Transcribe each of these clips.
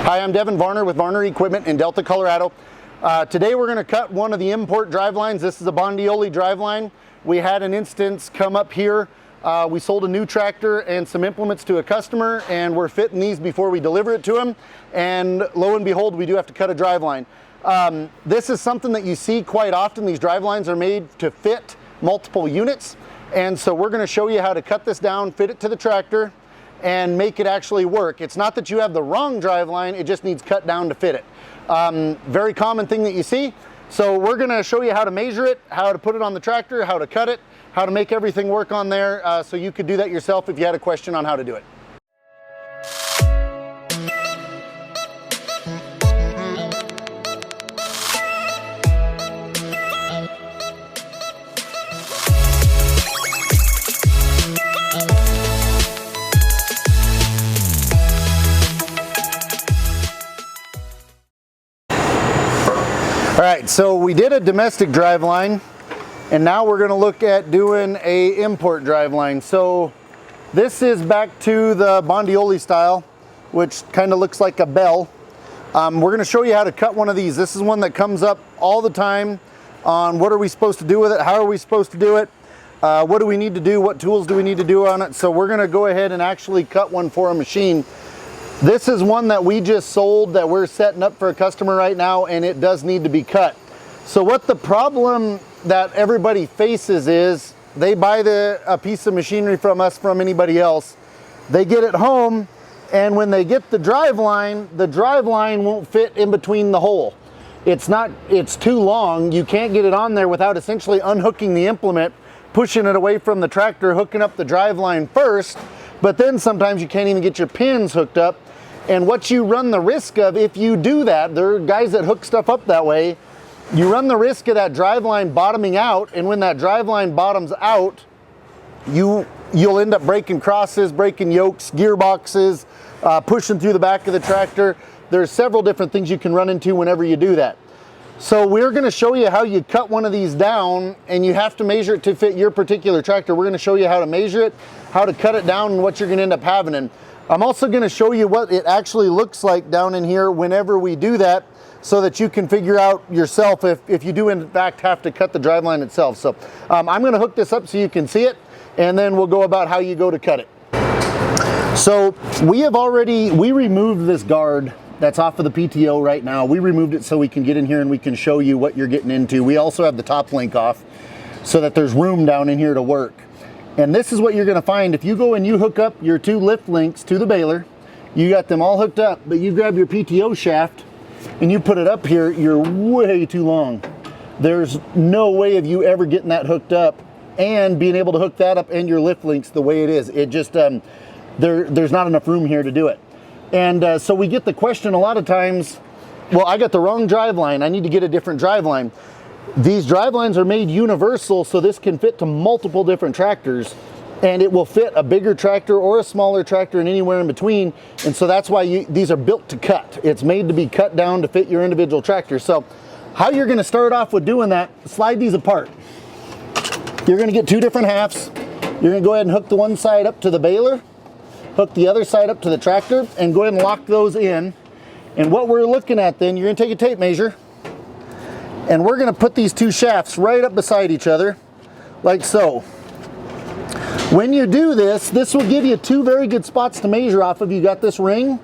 Hi, I'm Devin with Varner Equipment in Delta, Colorado. Today we're going to cut one of the import drive lines. This is a Bondioli Driveline. We had an instance come up here. We sold a new tractor and some implements to a customer, and we're fitting these before we deliver it to him. And lo and behold, we do have to cut a driveline. This is something that you see quite often. These drivelines are made to fit multiple units. And so we're going to show you how to cut this down, fit it to the tractor, and make it actually work. It's not that you have the wrong driveline, it just needs cut down to fit it. Very common thing that you see. So we're gonna show you how to measure it, how to put it on the tractor, how to cut it, how to make everything work on there, so you could do that yourself if you had a question on how to do it. All right, so we did a domestic driveline, and now we're gonna look at doing a import driveline. So this is back to the Bondioli style, which kind of looks like a bell. We're gonna show you how to cut one of these. This is one that comes up all the time on what are we supposed to do with it, how are we supposed to do it, what do we need to do, what tools do we need to do on it. So we're gonna go ahead and actually cut one for a machine. This is one that we just sold that we're setting up for a customer right now, and it does need to be cut. So what the problem that everybody faces is they buy a piece of machinery from us, from anybody else, they get it home, and when they get the driveline won't fit in between the hole. It's too long. You can't get it on there without essentially unhooking the implement, pushing it away from the tractor, hooking up the driveline first, but then sometimes you can't even get your pins hooked up. And what you run the risk of if you do that, there are guys that hook stuff up that way, you run the risk of that driveline bottoming out, and when that driveline bottoms out, you'll end up breaking crosses, breaking yokes, gearboxes, pushing through the back of the tractor. There's several different things you can run into whenever you do that. So we're gonna show you how you cut one of these down, and you have to measure it to fit your particular tractor. We're gonna show you how to measure it, how to cut it down, and what you're gonna end up having. And I'm also gonna show you what it actually looks like down in here whenever we do that, so that you can figure out yourself if you do in fact have to cut the driveline itself. So I'm gonna hook this up so you can see it, and then we'll go about how you go to cut it. So we removed this guard that's off of the PTO right now. We removed it so we can get in here and we can show you what you're getting into. We also have the top link off so that there's room down in here to work. And this is what you're gonna find. If you go and you hook up your two lift links to the baler, you got them all hooked up, but you grab your PTO shaft and you put it up here, you're way too long. There's no way of you ever getting that hooked up and being able to hook that up and your lift links the way it is. It just, there's not enough room here to do it. And so we get the question a lot of times, well, I got the wrong driveline, I need to get a different driveline. These drivelines are made universal, so this can fit to multiple different tractors, and it will fit a bigger tractor or a smaller tractor and anywhere in between. And so that's why these are built to cut. It's made to be cut down to fit your individual tractor. So how you're gonna start off with doing that, slide these apart. You're gonna get two different halves. You're gonna go ahead and hook the one side up to the baler, hook the other side up to the tractor, and go ahead and lock those in. And what we're looking at then, you're gonna take a tape measure, and we're gonna put these two shafts right up beside each other, like so. When you do this, this will give you two very good spots to measure off of. You got this ring,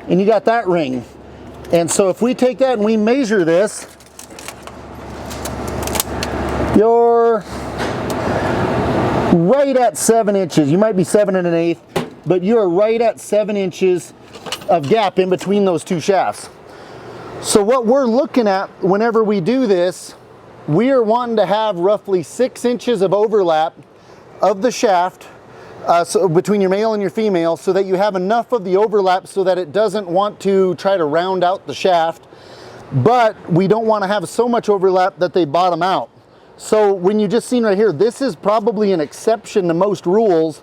and you got that ring. And so if we take that and we measure this, you're right at 7 inches. You might be 7 1/8, but you're right at 7 inches of gap in between those two shafts. So what we're looking at whenever we do this, we are wanting to have roughly 6 inches of overlap of the shaft, so between your male and your female, so that you have enough of the overlap so that it doesn't want to try to round out the shaft, but we don't want to have so much overlap that they bottom out. So when you just seen right here, this is probably an exception to most rules.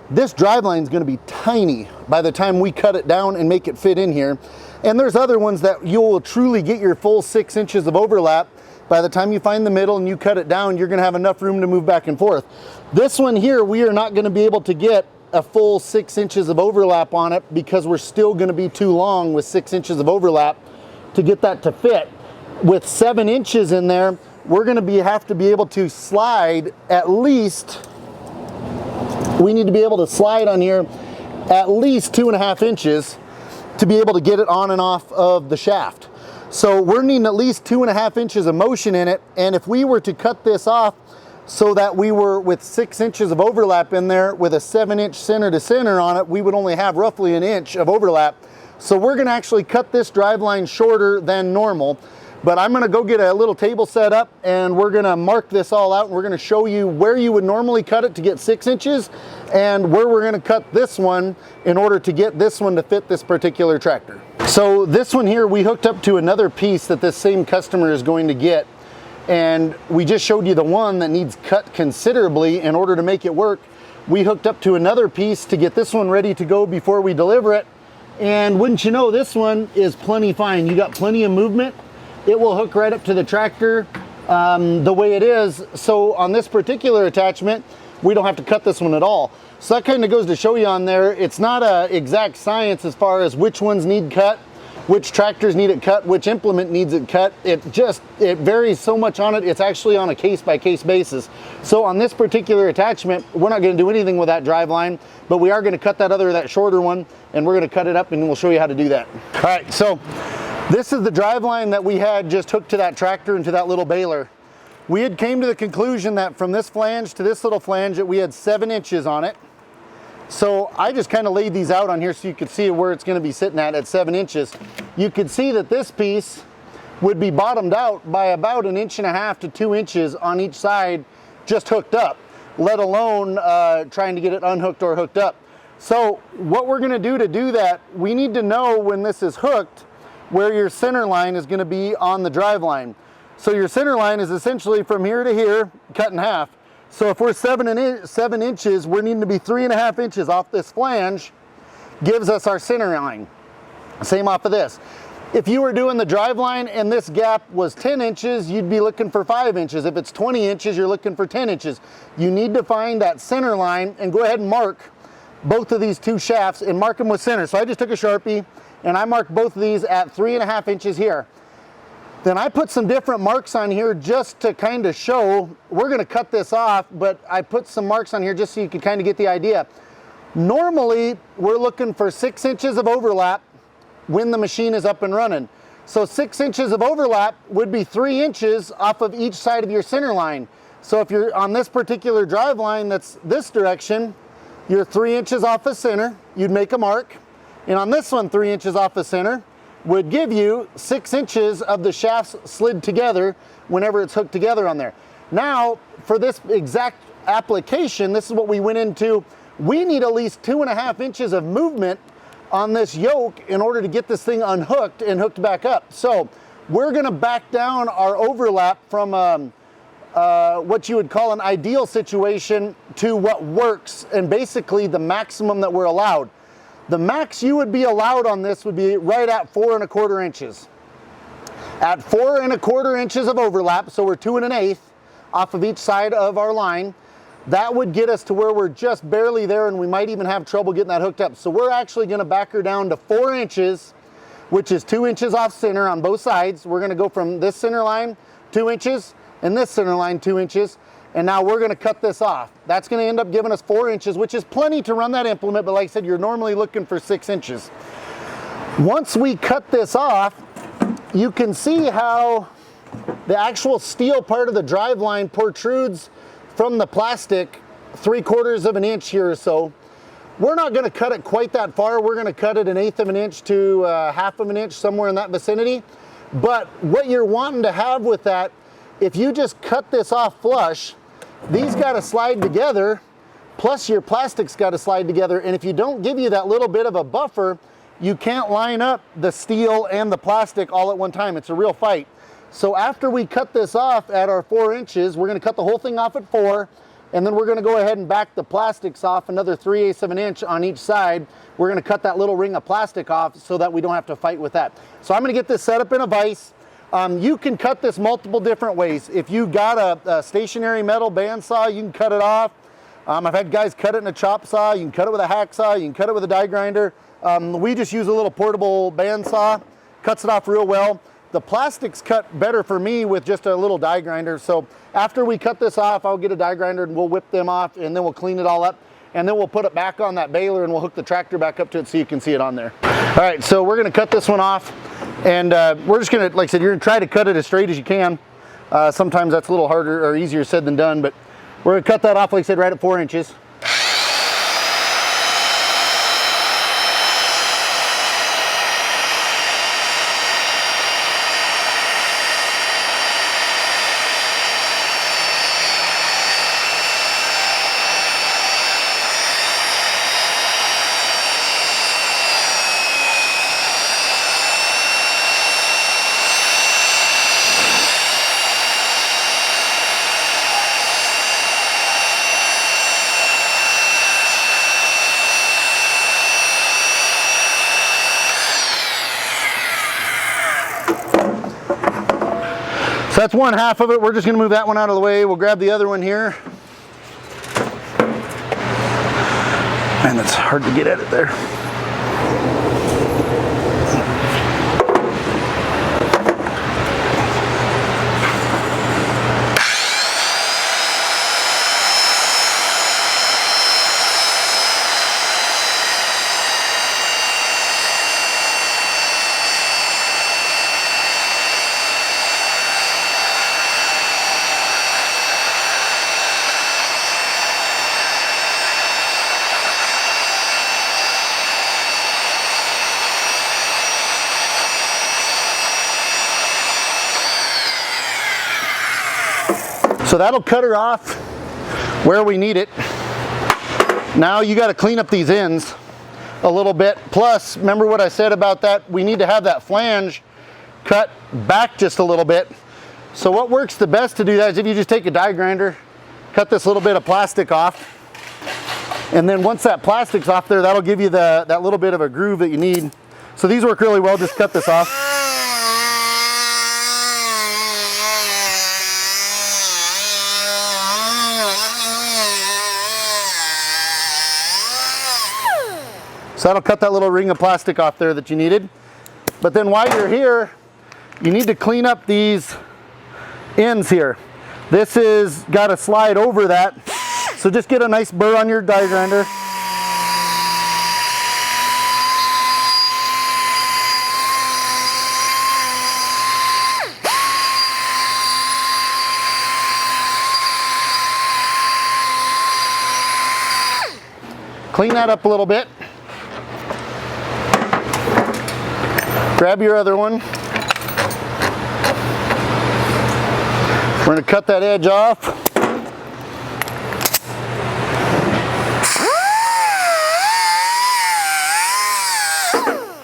This driveline is going to be tiny by the time we cut it down and make it fit in here. And there's other ones that you'll truly get your full 6 inches of overlap. By the time you find the middle and you cut it down, you're going to have enough room to move back and forth. This one here, we are not going to be able to get a full 6 inches of overlap on it, because we're still going to be too long with 6 inches of overlap to get that to fit. With 7 inches in there, we're going to have to be able to slide at least, we need to be able to slide on here at least 2.5 inches to be able to get it on and off of the shaft. So we're needing at least 2.5 inches of motion in it, and if we were to cut this off so that we were with 6 inches of overlap in there with a 7-inch center to center on it, we would only have roughly an inch of overlap. So we're going to actually cut this drive line shorter than normal. But I'm going to go get a little table set up, and we're going to mark this all out, and we're going to show you where you would normally cut it to get 6 inches and where we're going to cut this one in order to get this one to fit this particular tractor. So this one here, we hooked up to another piece that this same customer is going to get, and we just showed you the one that needs cut considerably in order to make it work. We hooked up to another piece to get this one ready to go before we deliver it, and wouldn't you know, this one is plenty fine. You got plenty of movement. It will hook right up to the tractor the way it is. So on this particular attachment, we don't have to cut this one at all. So that kind of goes to show you on there, it's not an exact science as far as which ones need cut, which tractors need it cut, which implement needs it cut. It varies so much on it. It's actually on a case-by-case basis. So on this particular attachment, we're not going to do anything with that drive line, but we are going to cut that shorter one, and we're going to cut it up, and we'll show you how to do that. All right, so this is the drive line that we had just hooked to that tractor and to that little baler. We had came to the conclusion that from this flange to this little flange that we had 7 inches on it. So I just kind of laid these out on here so you could see where it's going to be sitting at 7 inches. You could see that this piece would be bottomed out by about 1.5 to 2 inches on each side, just hooked up, let alone trying to get it unhooked or hooked up. So what we're going to do that, we need to know when this is hooked where your center line is going to be on the drive line. So your center line is essentially from here to here, cut in half. So if we're 7 inches, we're needing to be 3.5 inches off this flange, gives us our center line. Same off of this. If you were doing the drive line and this gap was 10 inches, you'd be looking for 5 inches. If it's 20 inches, you're looking for 10 inches. You need to find that center line and go ahead and mark both of these two shafts and mark them with center. So I just took a Sharpie and I marked both of these at 3.5 inches here. Then I put some different marks on here just to kind of show, we're going to cut this off, but I put some marks on here just so you could kind of get the idea. Normally, we're looking for 6 inches of overlap when the machine is up and running. So 6 inches of overlap would be 3 inches off of each side of your center line. So if you're on this particular drive line that's this direction, you're 3 inches off the center, you'd make a mark. And on this one, 3 inches off the center would give you 6 inches of the shafts slid together whenever it's hooked together on there. Now, for this exact application, this is what we went into. We need at least 2.5 inches of movement on this yoke in order to get this thing unhooked and hooked back up. So we're going to back down our overlap from what you would call an ideal situation to what works, and basically the maximum that we're allowed. The max you would be allowed on this would be right at 4.25 inches. At 4.25 inches of overlap, so we're 2 1/8 off of each side of our line, that would get us to where we're just barely there, and we might even have trouble getting that hooked up. So we're actually going to back her down to 4 inches, which is 2 inches off center on both sides. We're going to go from this center line 2 inches and this center line 2 inches. And now we're going to cut this off. That's going to end up giving us 4 inches, which is plenty to run that implement, but like I said, you're normally looking for 6 inches. Once we cut this off, you can see how the actual steel part of the drive line protrudes from the plastic 3/4 inch here or so. We're not going to cut it quite that far. We're going to cut it 1/8 inch to 1/2 inch, somewhere in that vicinity. But what you're wanting to have with that, if you just cut this off flush, these got to slide together, plus your plastic's got to slide together. And if you don't give you that little bit of a buffer, you can't line up the steel and the plastic all at one time. It's a real fight. So after we cut this off at our 4 inches, we're going to cut the whole thing off at 4, and then we're going to go ahead and back the plastics off another 3/8 of an inch on each side. We're going to cut that little ring of plastic off so that we don't have to fight with that. So I'm going to get this set up in a vise. You can cut this multiple different ways. If you got a stationary metal bandsaw, you can cut it off. I've had guys cut it in a chop saw. You can cut it with a hacksaw. You can cut it with a die grinder. We just use a little portable bandsaw. Cuts it off real well. The plastics cut better for me with just a little die grinder. So after we cut this off, I'll get a die grinder and we'll whip them off, and then we'll clean it all up. And then we'll put it back on that baler and we'll hook the tractor back up to it so you can see it on there. All right, so we're gonna cut this one off, and we're just gonna, like I said, you're gonna try to cut it as straight as you can. Sometimes that's a little harder or easier said than done, but we're gonna cut that off, like I said, right at 4 inches. So that's one half of it. We're just gonna move that one out of the way. We'll grab the other one here. Man, that's hard to get at it there. So that'll cut her off where we need it. Now you got to clean up these ends a little bit. Plus, remember what I said about that? We need to have that flange cut back just a little bit. So what works the best to do that is if you just take a die grinder, cut this little bit of plastic off, and then once that plastic's off there, that'll give you that little bit of a groove that you need. So these work really well. Just cut this off. So that'll cut that little ring of plastic off there that you needed. But then while you're here, you need to clean up these ends here. This is got to slide over that. So just get a nice burr on your die grinder. Clean that up a little bit. Grab your other one. We're going to cut that edge off.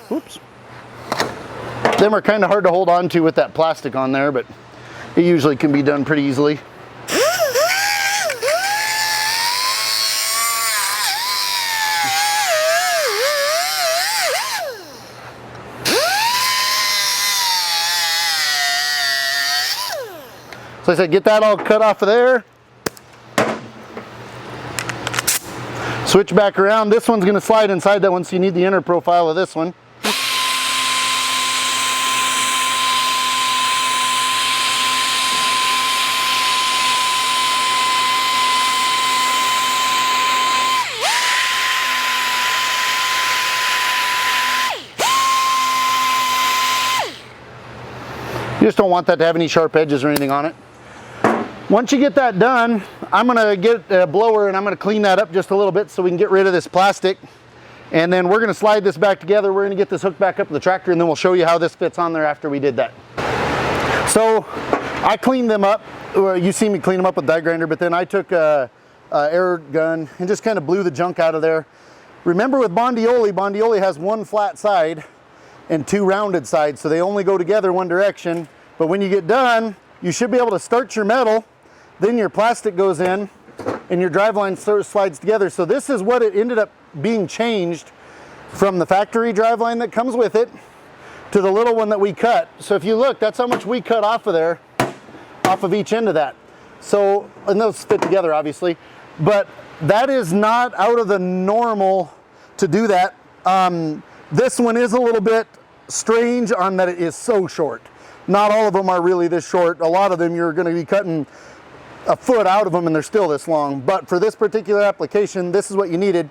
Oops. Them are kind of hard to hold on to with that plastic on there, but it usually can be done pretty easily. So I said, get that all cut off of there. Switch back around. This one's going to slide inside that one, so you need the inner profile of this one. You just don't want that to have any sharp edges or anything on it. Once you get that done, I'm gonna get a blower and I'm gonna clean that up just a little bit so we can get rid of this plastic. And then we're gonna slide this back together. We're gonna get this hooked back up to the tractor, and then we'll show you how this fits on there after we did that. So I cleaned them up. You see me clean them up with die grinder, but then I took a air gun and just kind of blew the junk out of there. Remember with Bondioli has one flat side and two rounded sides, so they only go together one direction. But when you get done, you should be able to start your metal, then your plastic goes in, and your driveline slides together. So this is what it ended up being changed from the factory driveline that comes with it to the little one that we cut. So if you look, that's how much we cut off of there, off of each end of that. So, and those fit together obviously. but that is not out of the normal to do that. This one is a little bit strange on that it is so short. Not all of them are really this short. A lot of them you're going to be cutting a foot out of them and they're still this long. But for this particular application, this is what you needed.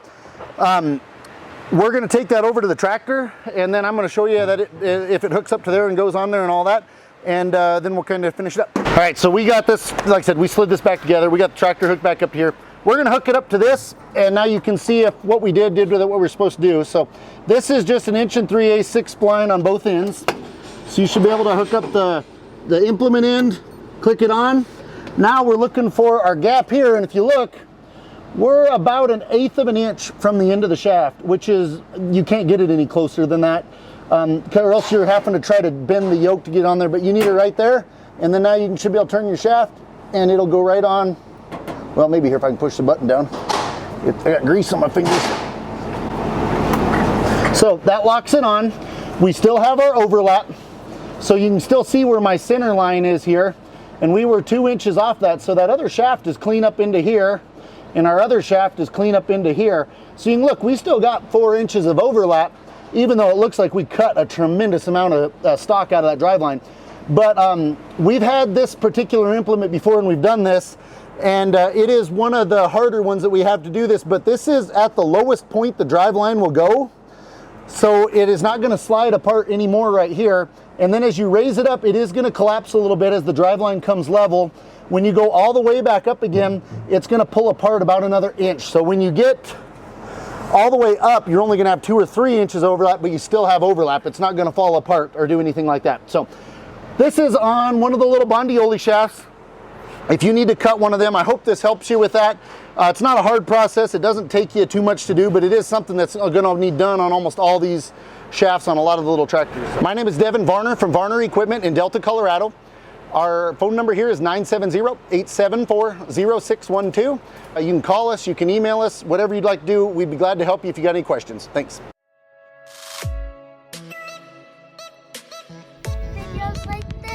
We're going to take that over to the tractor, and then I'm going to show you that if it hooks up to there and goes on there and all that, and then we'll kind of finish it up. All right, so we got this, like I said, we slid this back together. We got the tractor hooked back up here. We're going to hook it up to this, and now you can see if what we did with it what we're supposed to do. So this is just an 1 3/8 spline on both ends. So you should be able to hook up the implement end, click it on. Now we're looking for our gap here, and if you look, we're about 1/8 of an inch from the end of the shaft, which is, you can't get it any closer than that, or else you're having to try to bend the yoke to get on there, but you need it right there. And then now you should be able to turn your shaft, and it'll go right on. Well, maybe here if I can push the button down. I got grease on my fingers. So that locks it on. We still have our overlap. So you can still see where my center line is here. And we were 2 inches off that. So that other shaft is clean up into here. And our other shaft is clean up into here. So you can look, we still got 4 inches of overlap, even though it looks like we cut a tremendous amount of stock out of that driveline. But we've had this particular implement before and we've done this. And it is one of the harder ones that we have to do this, but this is at the lowest point the driveline will go. So it is not going to slide apart anymore right here. And then as you raise it up, it is going to collapse a little bit as the driveline comes level. When you go all the way back up again, it's going to pull apart about another inch. So when you get all the way up, you're only going to have 2 or 3 inches overlap, but you still have overlap. It's not going to fall apart or do anything like that. So this is on one of the little Bondioli shafts. If you need to cut one of them, I hope this helps you with that. It's not a hard process. It doesn't take you too much to do, but it is something that's going to need done on almost all these shafts on a lot of the little tractors. My name is Devin Varner from Varner Equipment in Delta, Colorado. Our phone number here is 970-874-0612. You can call us, you can email us, whatever you'd like to do. We'd be glad to help you if you got any questions. Thanks. Videos like this.